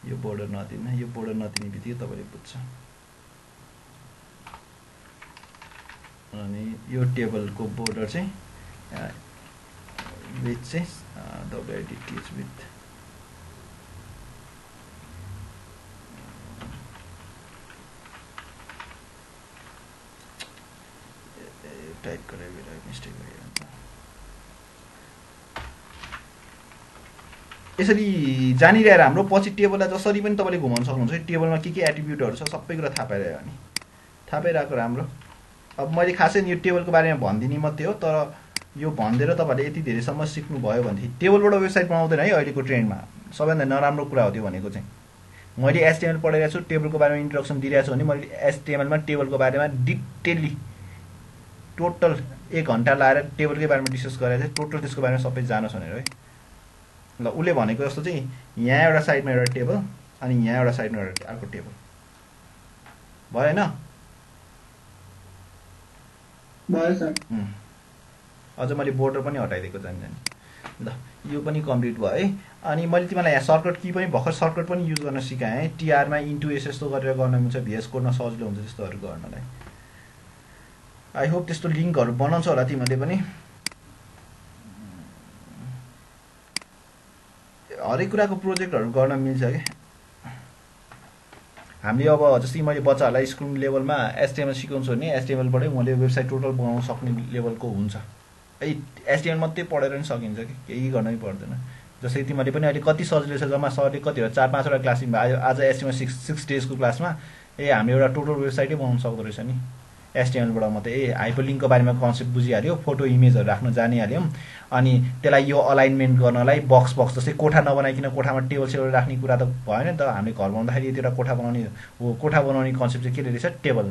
यो बोर्डर नदिने, यो बोर्डर नदिने बित्तिकै तपाईँले बुझ्छ। अनि यो टेबलको बोर्डर चाहिँ विथ चाहिँ WIDTH विथ टाइप गरेर मिस्टेक भइरहन्छ। यसरी जानिरहेर हाम्रो पछि टेबललाई जसरी पनि तपाईँले घुमाउन सक्नुहुन्छ। टेबलमा के एट्रिब्युटहरू छ सबै कुरा थाहा पाइरह्यो भने थाहा पाइरहेको राम्रो। अब मैले खासै यो टेबलको बारेमा भनिदिने मात्रै हो, तर यो भनिदिएर तपाईँहरूले यति धेरैसम्म सिक्नुभयो भनेदेखि टेबलबाट वेबसाइट बनाउँदैन है अहिलेको ट्रेन्डमा। सबैभन्दा नराम्रो कुरा हो त्यो भनेको चाहिँ। मैले HTML पढाइरहेको छु, टेबलको बारेमा इन्ट्रोडक्सन दिइरहेको छु भने मैले HTML मा टेबलको बारेमा डिटेलली टोटल 1 घन्टा लाएर टेबलकै बारेमा डिस्कस गरेर चाहिँ टोटल त्यसको बारेमा सबै जानोस् भनेर है। ल उसले भनेको जस्तो चाहिँ यहाँ एउटा साइडमा एउटा टेबल अनि यहाँ एउटा साइडमा एउटा अर्को टेबल भयो हैन? भयो सर। अझ मैले बोर्डर पनि हटाइदिएको जानी। ल यो पनि कम्प्लिट भयो है। अनि मैले तिमीलाई यहाँ सर्टकट की पनि भर्खर सर्टकट पनि युज गर्न सिकाएँ है। TR मा *S यस्तो गरेर गर्न मिल्छ, VS कोडमा सजिलो हुन्छ त्यस्तोहरू गर्नलाई। आई होप त्यस्तो लिङ्कहरू बनाउँछ होला तिमीले पनि। हरेक कुराको प्रोजेक्टहरू गर्न मिल्छ के। हामीले अब जस्तै मैले बच्चाहरूलाई स्कुल लेभलमा HTML सिकाउँछु भने HTML बाटै मैले वेबसाइट टोटल बनाउन सक्ने लेभलको हुन्छ है। HTML मात्रै पढेर पनि सकिन्छ कि केही गर्नै पर्दैन। जस्तै तिमीले पनि अहिले कति सजिलो छ, जम्मा सरले कतिवटा 4-5 वटा क्लास लिनुभयो। आज HTML 6 डेजको क्लासमा हामीले एउटा टोटल वेबसाइटै बनाउन सक्दो रहेछ नि HTML बाट मात्रै। हाइपरलिङ्कको बारेमा कन्सेप्ट बुझिहाल्यो, फोटो इमेजहरू राख्न जानिहाल्यौँ, अनि त्यसलाई यो अलाइनमेन्ट गर्नलाई बक्स जस्तै कोठा नबनाइकन कोठामा टेबल सेबल राख्ने कुरा त भएन नि त। हामीले घर बनाउँदाखेरि यतिवटा कोठा बनाउने हो, कोठा बनाउने कन्सेप्ट चाहिँ के रहेछ टेबल।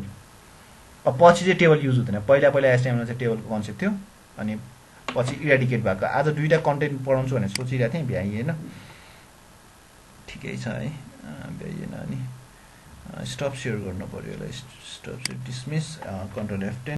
अब पछि चाहिँ टेबल युज हुँदैन। पहिला HTML चाहिँ टेबलको कन्सेप्ट थियो अनि पछि इराडिकेट भएको। आज दुईटा कन्टेन्ट पढाउँछु भनेर सोचिरहेको थिएँ, भ्याइएन। ठिकै छ है, भ्याइएन। अनि स्टप सेयर गर्नु पर्यो, यसलाई stop share dismiss, control F10।